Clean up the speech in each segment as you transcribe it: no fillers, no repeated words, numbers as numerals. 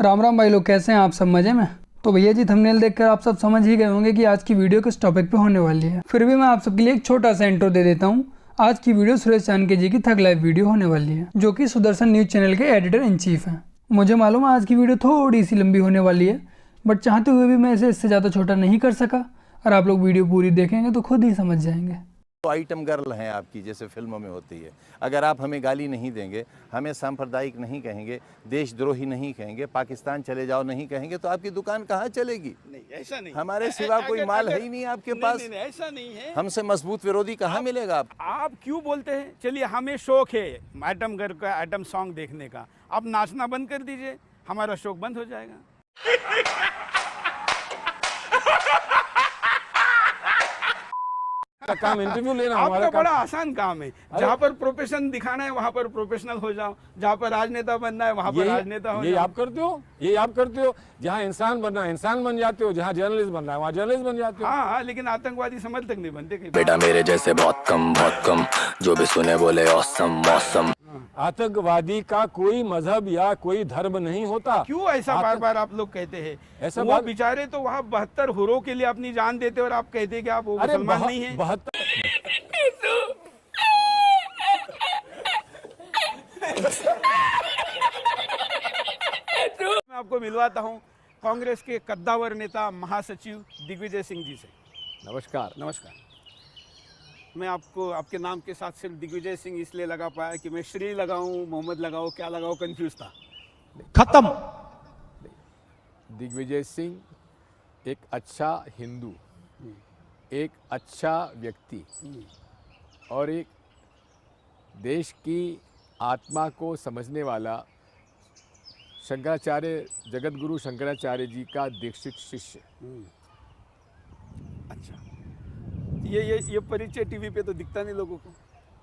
राम राम भाई लोग, कैसे हैं आप सब? मजे में? तो भैया जी, थंबनेल देखकर आप सब समझ ही गए होंगे कि आज की वीडियो किस टॉपिक पे होने वाली है। फिर भी मैं आप सबके लिए एक छोटा सा इंट्रो दे देता हूँ। आज की वीडियो सुरेश चाणक्य जी की थग लाइव वीडियो होने वाली है, जो कि सुदर्शन न्यूज चैनल के एडिटर इन चीफ हैं। मुझे मालूम है आज की वीडियो थोड़ी सी लंबी होने वाली है, बट चाहते हुए भी मैं इसे इससे ज़्यादा छोटा नहीं कर सका, और आप लोग वीडियो पूरी देखेंगे तो खुद ही समझ जाएंगे। तो आइटम गर्ल हैं आपकी, जैसे फिल्मों में होती है। अगर आप हमें गाली नहीं देंगे, हमें सांप्रदायिक नहीं कहेंगे, देशद्रोही नहीं कहेंगे, पाकिस्तान चले जाओ नहीं कहेंगे, तो आपकी दुकान कहाँ चलेगी? नहीं, ऐसा नहीं। हमारे सिवा कोई माल है ही नहीं आपके पास। नहीं, ऐसा नहीं है। हमसे मजबूत विरोधी कहाँ मिलेगा आप क्यों बोलते हैं? चलिए, हमें शौक है आइटम गर्ल का, आइटम सॉन्ग देखने का। आप नाचना बंद कर दीजिए, हमारा शौक बंद हो जाएगा। काम इंटरव्यू लेना आपका बड़ा आसान काम है। जहाँ पर प्रोफेशन दिखाना है वहाँ पर प्रोफेशनल हो जाओ, जहाँ पर राजनेता बनना है वहाँ पर राजनेता हो ये जाओ। आप करते हो, ये आप करते हो। जहाँ इंसान बनना है इंसान बन जाते हो, जहाँ जर्नलिस्ट बनना है वहाँ जर्नलिस्ट बन जाते हो। हाँ, लेकिन आतंकवादी समझ तक नहीं बनते कहीं। बेटा मेरे जैसे बहुत कम जो भी सुने बोले औसम मौसम। आतंकवादी का कोई मजहब या कोई धर्म नहीं होता। क्यों ऐसा बार बार आप लोग कहते हैं? ऐसा वो बेचारे तो वहाँ 72 हुरों के लिए अपनी जान देते और आप कहते हैं कि आप वो मुसलमान नहीं है। 72 मैं आपको मिलवाता हूँ कांग्रेस के कद्दावर नेता महासचिव दिग्विजय सिंह जी से। नमस्कार। नमस्कार। मैं आपको आपके नाम के साथ सिर्फ दिग्विजय सिंह इसलिए लगा पाया कि मैं श्री लगाऊं, मोहम्मद लगाऊं, क्या लगाऊं, कंफ्यूज था। खत्म। दिग्विजय सिंह एक अच्छा हिंदू, एक अच्छा व्यक्ति और एक देश की आत्मा को समझने वाला शंकराचार्य, जगत गुरु शंकराचार्य जी का दीक्षित शिष्य। अच्छा, ये परिचय टीवी पे तो दिखता नहीं लोगों को,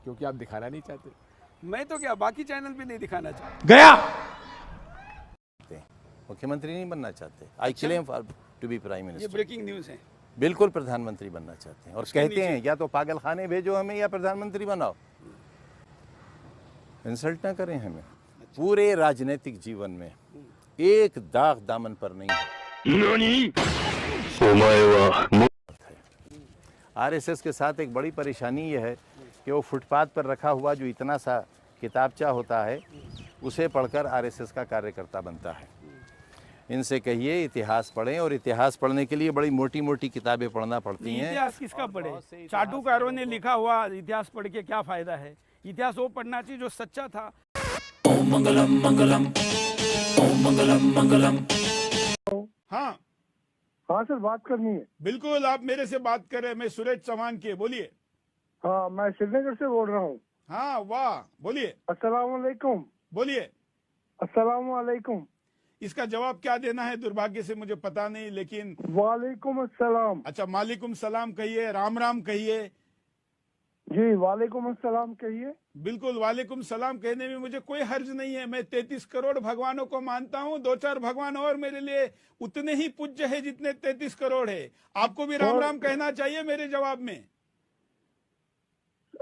क्योंकि आप दिखाना नहीं चाहते। मैं तो क्या बाकी चैनल पे नहीं दिखाना चाहता। गया मुख्यमंत्री नहीं बनना चाहते। I claim for to be prime ये मिनिस्टर। ब्रेकिंग न्यूज है। बिल्कुल प्रधानमंत्री बनना चाहते हैं और कहते हैं या तो पागल खाने भेजो हमें या प्रधानमंत्री बनाओ। इंसल्ट ना करें हमें। पूरे राजनीतिक जीवन में एक दाग दामन पर नहीं है। आरएसएस के साथ एक बड़ी परेशानी यह है कि वो फुटपाथ पर रखा हुआ जो इतना सा किताबचा होता है उसे पढ़कर आरएसएस का कार्यकर्ता बनता है। इनसे कहिए इतिहास पढ़ें, और इतिहास पढ़ने के लिए बड़ी मोटी मोटी किताबें पढ़ना पड़ती हैं। इतिहास किसका पढ़े? चाटुकारों ने लिखा हुआ इतिहास पढ़ के क्या फायदा है? इतिहास वो पढ़ना चाहिए जो सच्चा था। ओम मंगलम मंगलम, ओम मंगलम मंगलम। हाँ हाँ सर, बात करनी है। बिल्कुल, आप मेरे से बात कर रहे हैं। मैं सुरेश चौहान के, बोलिए। हाँ, मैं श्रीनगर से बोल रहा हूँ। हाँ, वाह, बोलिए। अस्सलाम वालेकुम। बोलिए। अस्सलाम वालेकुम। इसका जवाब क्या देना है दुर्भाग्य से मुझे पता नहीं, लेकिन वालेकुम अस्सलाम। अच्छा, मालिकुम सलाम कहिए, राम राम कहिए। जी, वालेकुम अस्सलाम कहिए। बिल्कुल, वालेकुम सलाम कहने में मुझे कोई हर्ज नहीं है। मैं 33 करोड़ भगवानों को मानता हूँ। 2-4 भगवान और मेरे लिए उतने ही पूज्य है जितने 33 करोड़ है। आपको भी राम राम कहना चाहिए मेरे जवाब में।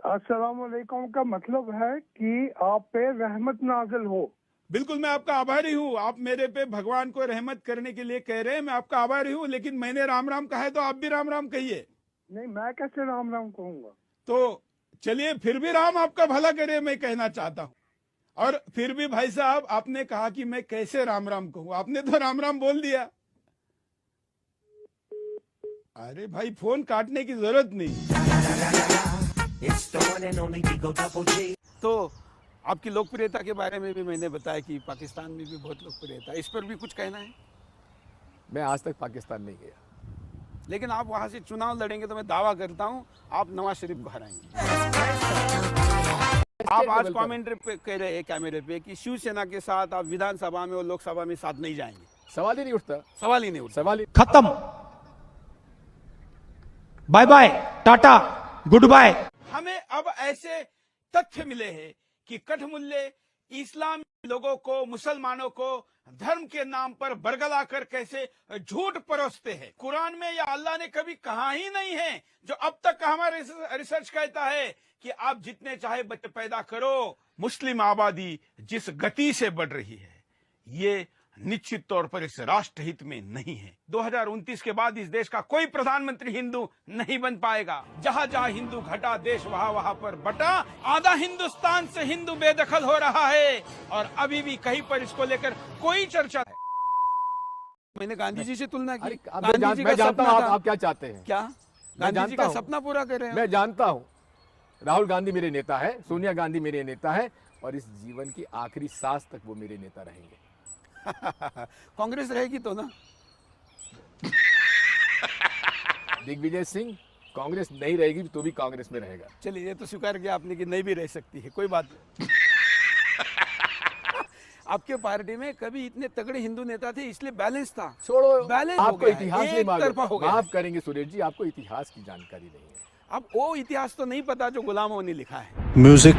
अस्सलाम वालेकुम का मतलब है कि आप पे रहमत नाजिल हो। बिल्कुल, मैं आपका आभारी हूँ। आप मेरे पे भगवान को रहमत करने के लिए कह रहे हैं, मैं आपका आभारी हूँ। लेकिन मैंने राम राम कहा है तो आप भी राम राम कहिए। नहीं, मैं कैसे राम राम कहूँगा? तो चलिए, फिर भी राम आपका भला करे, मैं कहना चाहता हूँ। और फिर भी भाई साहब, आपने कहा कि मैं कैसे राम राम कहूँ, आपने तो राम राम बोल दिया। अरे भाई, फोन काटने की जरूरत नहीं। तो आपकी लोकप्रियता के बारे में भी मैंने बताया कि पाकिस्तान में भी बहुत लोकप्रियता, इस पर भी कुछ कहना है? मैं आज तक पाकिस्तान नहीं गया, लेकिन आप वहां से चुनाव लड़ेंगे तो मैं दावा करता हूं आप नवाज शरीफ को हराएंगे। आप आज कमेंट्री पे कह रहे हैं कैमरे पे कि शिवसेना के साथ आप विधानसभा में और लोकसभा में साथ नहीं जाएंगे। सवाल ही नहीं उठता। सवाल ही नहीं उठता। सवाल ही खत्म। Bye bye, tata, goodbye. हमें अब ऐसे तथ्य मिले हैं कि कठमुल्ले इस्लाम लोगों को, मुसलमानों को धर्म के नाम पर बरगला कर कैसे झूठ परोसते हैं। कुरान में या अल्लाह ने कभी कहा ही नहीं है, जो अब तक का हमारा रिसर्च कहता है कि आप जितने चाहे बच्चे पैदा करो। मुस्लिम आबादी जिस गति से बढ़ रही है, ये निश्चित तौर पर इस राष्ट्र हित में नहीं है। 2029 के बाद इस देश का कोई प्रधानमंत्री हिंदू नहीं बन पाएगा। जहां जहां हिंदू घटा देश वहां वहां पर बटा। आधा हिंदुस्तान से हिंदू बेदखल हो रहा है और अभी भी कहीं पर इसको लेकर कोई चर्चा है। मैंने गांधी जी से तुलना की। गांधी जी मैं का जानता सपना हूँ था। आप क्या चाहते हैं। क्या गांधी जी जानता का हूँ। सपना पूरा कर रहे हैं? मैं जानता हूँ राहुल गांधी मेरे नेता है, सोनिया गांधी मेरे नेता है और इस जीवन की आखिरी सांस तक वो मेरे नेता रहेंगे। कांग्रेस रहेगी तो ना। दिग्विजय सिंह कांग्रेस नहीं रहेगी तो भी कांग्रेस में रहेगा। चलिए, ये तो स्वीकार किया आपने कि नहीं भी रह सकती है, कोई बात नहीं। आपके पार्टी में कभी इतने तगड़े हिंदू नेता थे, इसलिए बैलेंस था। छोड़ो, बैलेंस हो आपको गया है, इतिहास नहीं एक तरफा हो मालूम। गया है। माफ करेंगे सुरेश जी, आपको इतिहास की जानकारी नहीं है। अब वो इतिहास तो नहीं पता जो गुलामों ने लिखा है। म्यूजिक।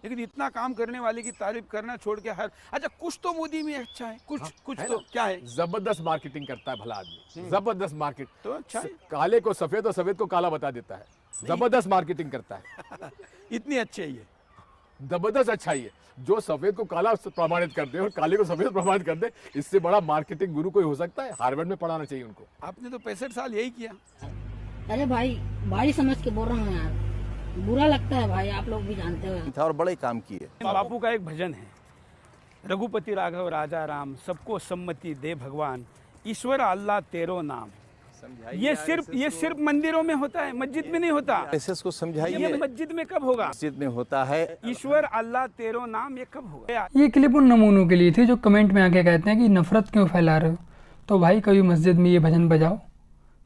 लेकिन इतना काम करने वाले की तारीफ करना छोड़ के हर अच्छा कुछ तो मोदी में अच्छा है, कुछ तो क्या है? जबरदस्त मार्केटिंग करता है भला आदमी, जबरदस्त मार्केट। तो अच्छा है। काले को सफेद और सफेद को काला बता देता है। जबरदस्त मार्केटिंग करता है। इतनी अच्छी है ये। जबरदस्त अच्छा ही है। जो सफेद को काला प्रमाणित कर दे और काले को सफेद प्रमाणित कर दे, इससे बड़ा मार्केटिंग गुरु कोई हो सकता है? हार्वर्ड में पढ़ाना चाहिए उनको। आपने तो 65 साल यही किया। अरे भाई समझ के बोल रहा हूँ यार, बुरा लगता है भाई, आप लोग भी जानते हो। था और बड़े काम किए। बापू का एक भजन है, रघुपति राघव राजा राम, सबको सम्मति दे भगवान, ईश्वर अल्लाह तेरो नाम। ये सिर्फ मंदिरों में होता है, मस्जिद में नहीं होता। आरएसएस को ये समझाइए, मस्जिद में कब होगा? मस्जिद में होता है। ईश्वर अल्लाह तेरो नाम, ये कब होगा? ये क्लिप उन नमूनों के लिए थी जो कमेंट में आके कहते हैं कि नफरत क्यों फैला रहे हो। तो भाई कभी मस्जिद में ये भजन बजाओ,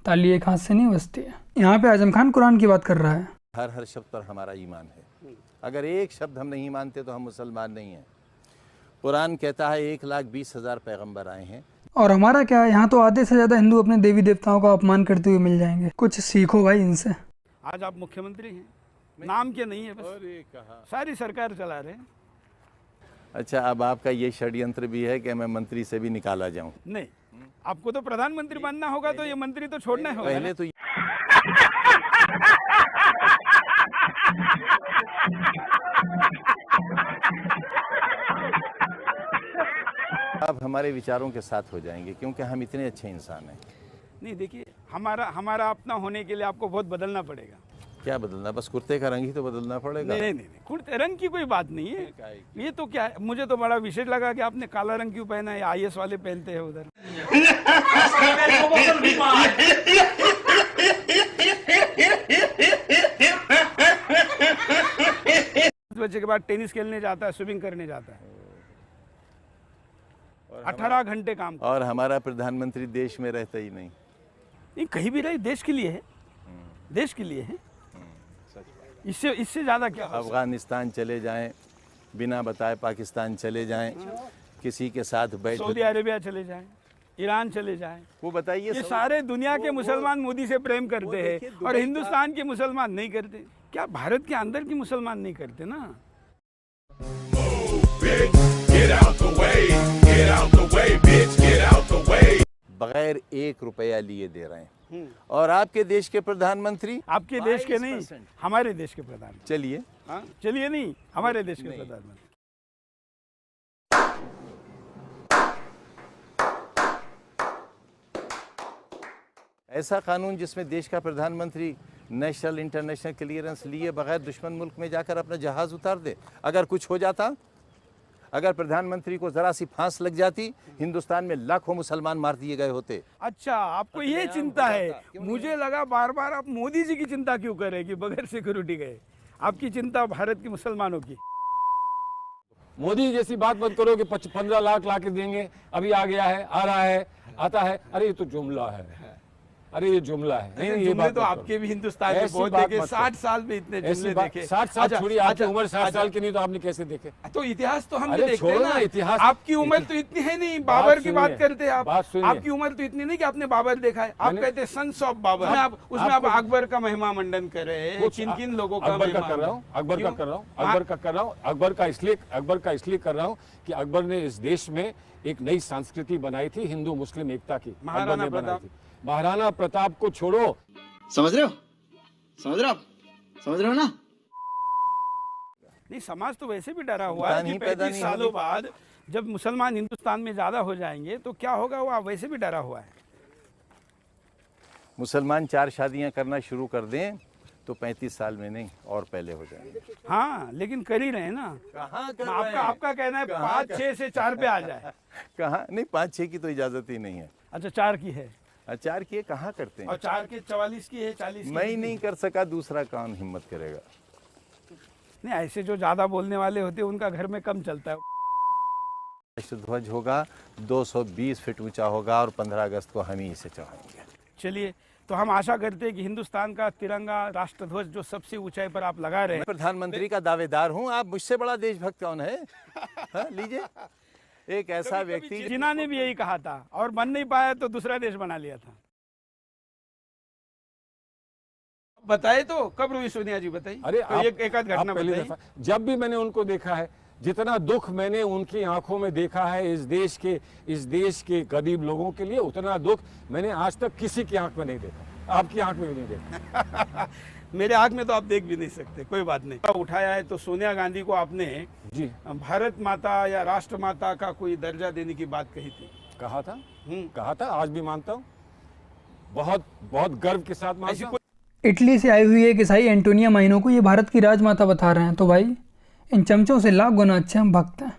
ताली एक हाथ से नहीं बजती है। यहाँ पे आजम खान कुरान की बात कर रहा है। हर शब्द पर हमारा ईमान है। अगर एक शब्द हम नहीं मानते तो हम मुसलमान नहीं हैं। कुरान कहता है 1,20,000 पैगंबर आए हैं। और हमारा क्या है, यहाँ तो आधे से ज्यादा हिंदू अपने देवी देवताओं का अपमान करते हुए मिल जाएंगे। कुछ सीखो भाई इनसे। आज आप मुख्यमंत्री हैं, नाम के नहीं है, बस सारी सरकार चला रहे हैं। अच्छा, अब आपका ये षड्यंत्र भी है कि मैं मंत्री से भी निकाला जाऊं। नहीं, आपको तो प्रधानमंत्री बनना होगा, तो ये मंत्री तो छोड़ना होगा। पहले तो आप हमारे विचारों के साथ हो जाएंगे क्योंकि हम इतने अच्छे इंसान हैं। नहीं, देखिए, हमारा अपना होने के लिए आपको बहुत बदलना पड़ेगा। क्या बदलना? बस कुर्ते का रंग ही तो बदलना पड़ेगा। नहीं, कुर्ते रंग की कोई बात नहीं है। ये तो क्या है, मुझे तो बड़ा विशेष लगा कि आपने काला रंग क्यों पहना है। आईएएस वाले पहनते हैं उधर। बच्चे के बाद टेनिस खेलने जाता है, स्विमिंग करने जाता है, 18 घंटे काम। और हमारा प्रधानमंत्री देश में रहता ही नहीं। कहीं भी रहे, देश के लिए है, देश के लिए है। इससे ज्यादा क्या? अफगानिस्तान चले जाएं, बिना बताए पाकिस्तान चले जाएं, किसी के साथ बैठ, सऊदी अरेबिया चले जाएं, ईरान चले जाएं, वो बताइए। ये सारे दुनिया के मुसलमान मोदी से प्रेम करते हैं और हिंदुस्तान के मुसलमान नहीं करते। क्या भारत के अंदर के मुसलमान नहीं करते ना? बगैर 1 रुपया लिए दे रहे हैं। और आपके देश के प्रधानमंत्री, आपके देश के नहीं, हमारे देश के प्रधानमंत्री। चलिए, हाँ, चलिए, नहीं, हमारे देश के प्रधानमंत्री। ऐसा कानून जिसमें देश का प्रधानमंत्री नेशनल इंटरनेशनल क्लियरेंस लिए बगैर दुश्मन मुल्क में जाकर अपना जहाज उतार दे। अगर कुछ हो जाता, अगर प्रधानमंत्री को जरा सी फांस लग जाती, हिंदुस्तान में लाखों मुसलमान मार दिए गए होते। अच्छा, आपको ये चिंता है। मुझे लगा बार बार आप मोदी जी की चिंता क्यों करें कि बगैर सिक्योरिटी गए। आपकी चिंता भारत के मुसलमानों की। मोदी जैसी बात मत करो कि 15 लाख ला के देंगे, अभी आ गया है, आ रहा है, आता है। अरे ये तो जुमला है, अरे ये जुमला है। नहीं, ये बात तो आपके भी हिंदुस्तान में बहुत देखे, 60 साल में इतने जुमले देखे। 60 साल छोड़िए, आपकी उम्र 60 साल की नहीं तो आपने कैसे देखे? तो इतिहास तो हम अरे देखते हैं छोड़ो ना। इतिहास। आपकी उम्र तो इतनी है नहीं, बाबर की बात करते हैं आप। बात सुनिए। आपकी उम्र तो इतनी नहीं कि आपने बाबर देखा है। आप कहते हैं सन्स ऑफ बाबर। उसमें आप अकबर का महिमा मंडन कर रहे हैं। किन लोगों का? अकबर का कर रहा हूँ, अकबर का कर रहा हूँ, अकबर का कर रहा हूँ। अकबर का इसलिए कर रहा हूँ कि अकबर ने इस देश में एक नई संस्कृति बनाई थी, हिंदू मुस्लिम एकता की। महाराणा प्रताप। महाराणा प्रताप को छोड़ो, समझ रहे हो ना? नहीं, समाज तो वैसे भी डरा हुआ है दुकान कि ही पैदा 35 नहीं सालों होगी। बाद जब मुसलमान हिंदुस्तान में ज्यादा हो जाएंगे तो क्या होगा, वो वैसे भी डरा हुआ है। मुसलमान 4 शादियां करना शुरू कर दें तो 35 साल में नहीं और पहले हो जाएंगे। हाँ, लेकिन कर ही रहे हैं ना। कहाँ कर आपका कहना है 5, 6 से 4 पे आ जाए। कहाँ नहीं, 5-6 की तो इजाजत ही नहीं है। अच्छा, 4 की है 4 की कहाँ करते और हैं? 4 के 44 की है, 40 की मैं है। ही नहीं कर सका, दूसरा कौन हिम्मत करेगा? नहीं, ऐसे जो ज्यादा बोलने वाले होते हैं उनका घर में कम चलता है। राष्ट्र ध्वज होगा 220 फीट ऊंचा होगा और 15 अगस्त को हम ही इसे चढ़ाएंगे। चलिए, तो हम आशा करते हैं कि हिंदुस्तान का तिरंगा राष्ट्र ध्वज जो सबसे ऊंचाई पर आप लगा रहे हैं, प्रधानमंत्री का दावेदार हूं, आप मुझसे बड़ा देशभक्त कौन है? हाँ, लीजिए, एक ऐसा व्यक्ति जिन्ना ने भी यही कहा था और बन नहीं पाया तो दूसरा देश बना लिया था। बताए तो कब रुई सोनिया जी, बताइए। अरे तो आप- एक आध आप घटना पहली बताइए। दफा जब भी मैंने उनको देखा है, जितना दुख मैंने उनकी आंखों में देखा है इस देश के गरीब लोगों के लिए, उतना दुख मैंने आज तक किसी की आंख में नहीं देखा, आपकी आंख में भी नहीं देखा। मेरे आंख में तो आप देख भी नहीं सकते, कोई बात नहीं। उठाया है तो सोनिया गांधी को आपने जी, भारत माता या राष्ट्र माता का कोई दर्जा देने की बात कही थी। कहा था, आज भी मानता हूँ, बहुत बहुत गर्व के साथ ऐसी मानता हूँ। इटली से आई हुई एक ईसाई एंटोनिया माइनो को ये भारत की राजमाता बता रहे हैं। तो भाई, इन चमचों से लाख गुना अच्छे हम भक्त हैं।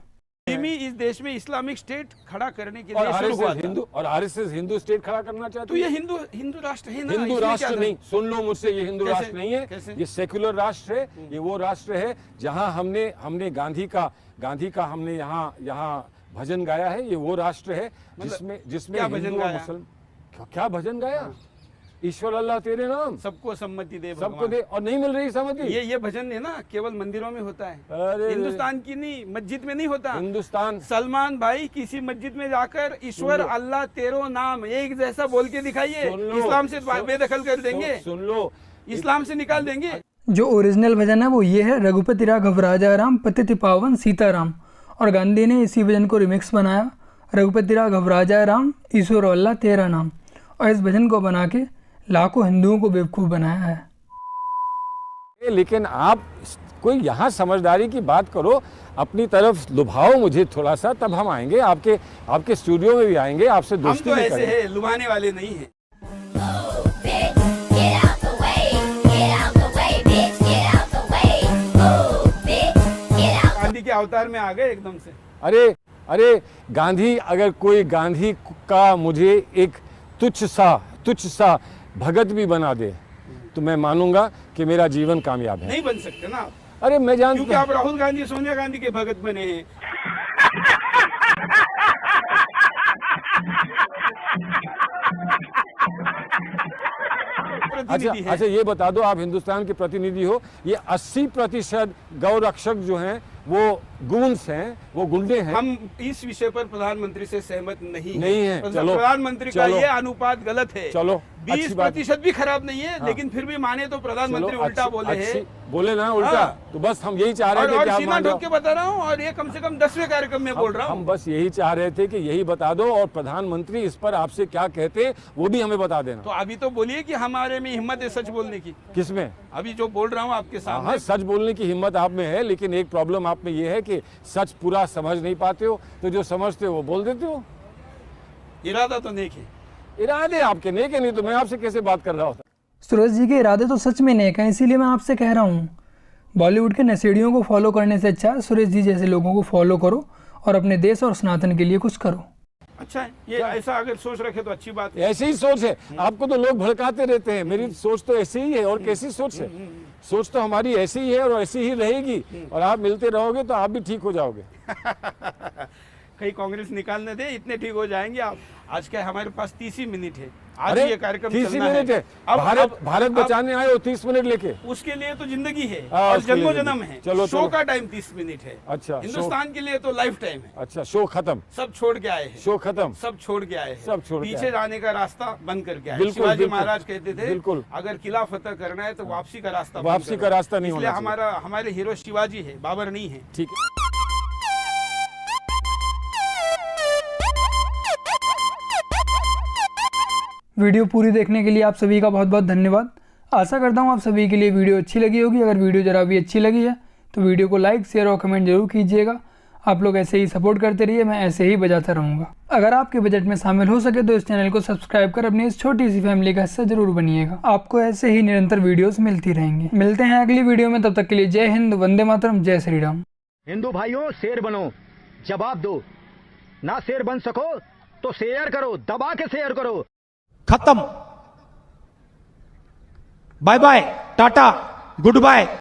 इस देश में इस्लामिक स्टेट खड़ा करने के और लिए शुरू हुआ था। आरएसएस हिंदू स्टेट खड़ा करना चाहती तो ये हिंदू राष्ट्र है ना, हिंदू इसमें राष्ट्र क्या नहीं, सुन लो मुझसे, ये हिंदू कैसे? राष्ट्र नहीं है, कैसे? ये सेक्युलर राष्ट्र है। ये वो राष्ट्र है जहां हमने गांधी का हमने यहाँ भजन गाया है। ये वो राष्ट्र है जिसमें क्या भजन हिंदू और गाया? मुसलमान क्या भजन गाया? ईश्वर अल्लाह तेरे नाम, सबको सम्मति दे सबको भगवान। दे, और नहीं मिल रही सहमति। ये भजन है ना, केवल मंदिरों में होता है, अरे हिंदुस्तान की नहीं, मस्जिद में नहीं होता। हिंदुस्तान सलमान भाई, किसी मस्जिद में जाकर ईश्वर अल्लाह तेरो नाम एक जैसा बोल के दिखाइए, सुन लो, इस्लाम से बेदखल कर देंगे, सुन लो, इस्लाम से निकाल देंगे। जो ओरिजिनल भजन है वो ये है, रघुपति राघव राजा राम पतित पावन सीताराम। और गांधी ने इसी भजन को रिमिक्स बनाया, रघुपति राघव राजा राम ईश्वर अल्लाह तेरा नाम। और इस भजन को बना के लाखों हिंदुओं को बेवकूफ़ बनाया है। लेकिन आप कोई यहाँ समझदारी की बात करो, अपनी तरफ लुभाओ मुझे थोड़ा सा, तब हम आएंगे आपके स्टूडियो में भी आएंगे, आपसे हम दोस्ती तो भी ऐसे करेंगे। है, लुभाने वाले नहीं है। गांधी के अवतार में आ गए एकदम से। अरे गांधी, अगर कोई गांधी का मुझे एक तुच्छ सा भगत भी बना दे तो मैं मानूंगा कि मेरा जीवन कामयाब है। नहीं बन सकते ना आप, अरे मैं क्योंकि जानता आप राहुल गांधी सोनिया गांधी के भगत बने हैं। प्रतिनिधि है। अच्छा ये बता दो, आप हिंदुस्तान के प्रतिनिधि हो, ये 80% गौ रक्षक जो हैं वो गूंस हैं, वो गुंडे हैं। हम इस विषय पर प्रधानमंत्री से सहमत नहीं है। चलो, प्रधानमंत्री का चलो, ये अनुपात गलत है। चलो, 20% भी खराब नहीं है, लेकिन फिर भी माने तो प्रधानमंत्री उल्टा बोले है। बोले ना उल्टा, हाँ। तो बस हम यही चाह रहे थे और कि आप सीना मान ठोक जाओ। के बता रहा हूँ, और ये कम से कम 10वें कार्यक्रम में बोल रहा हम हूँ। बस यही चाह रहे थे कि यही बता दो, और प्रधानमंत्री इस पर आपसे क्या कहते वो भी हमें बता देना। तो अभी तो बोलिए कि हमारे में हिम्मत है सच बोलने की। किसमें? अभी जो बोल रहा हूँ आपके सामने। हाँ, सच बोलने की हिम्मत आप में है, लेकिन एक प्रॉब्लम आप में ये है कि सच पूरा समझ नहीं पाते हो, तो जो समझते हो वो बोल देते हो। इरादा तो नेक है। इरादे आपके नेक है, नहीं तो मैं आपसे कैसे बात कर रहा होता। सूरज जी के इरादे तो सच में नेक हैं, इसीलिए मैं आपसे कह रहा हूँ, बॉलीवुड के नशेड़ियों को फॉलो करने से अच्छा है सुरेश जी जैसे लोगों को फॉलो करो और अपने देश और सनातन के लिए कुछ करो। अच्छा है, ये ऐसा अगर सोच रखे तो अच्छी बात है। ऐसी ही सोच है, आपको तो लोग भड़काते रहते हैं, मेरी सोच तो ऐसी ही है। और कैसी सोच है? सोच तो हमारी ऐसी ही है और ऐसी ही रहेगी, और आप मिलते रहोगे तो आप भी ठीक हो जाओगे। कहीं कांग्रेस निकालने दे, इतने ठीक हो जाएंगे आप। आज क्या है, हमारे पास 30 ही मिनट है, आज अरे ये कार्यक्रम 30 चलना मिनट है। भारत बचाने आए हो 30 मिनट लेके। उसके लिए तो जिंदगी है हाँ, और उसके लिए जन्मों जिंदगी। जन्म है। चलो, शो चलो। का टाइम 30 मिनट है। अच्छा, हिंदुस्तान के लिए तो लाइफ टाइम है। अच्छा, शो खत्म, सब छोड़ के आए हैं, शो खत्म। सब छोड़ के आए हैं, सब छोड़ के पीछे आए। जाने का रास्ता बंद करके आए। बिल्कुल, शिवाजी बिल्कुल। महाराज कहते थे, बिल्कुल। अगर किला फतह करना है तो वापसी का रास्ता बंद वापसी करो। का रास्ता नहीं इसलिए होना चाहिए। हमारे हीरो शिवाजी है, बाबर नहीं है। ठीक है। वीडियो पूरी देखने के लिए आप सभी का बहुत बहुत धन्यवाद। आशा करता हूँ आप सभी के लिए वीडियो अच्छी लगी होगी। अगर वीडियो ज़रा भी अच्छी लगी है तो वीडियो को लाइक, शेयर और कमेंट जरूर कीजिएगा। आप लोग ऐसे ही सपोर्ट करते रहिए, मैं ऐसे ही बजाता रहूँगा। अगर आपके बजट में शामिल हो सके तो इस चैनल को सब्सक्राइब कर अपनी इस छोटी सी फैमिली का हिस्सा जरूर बनिएगा। आपको ऐसे ही निरंतर वीडियोस मिलती रहेंगी। मिलते हैं अगली वीडियो में, तब तक के लिए जय हिंद, वंदे मातरम, जय श्री राम। हिंदू भाइयों, शेर बनो, जवाब दो। ना शेर बन सको तो शेयर करो, दबा के शेयर करो। खत्म। Bye bye, tata, good bye.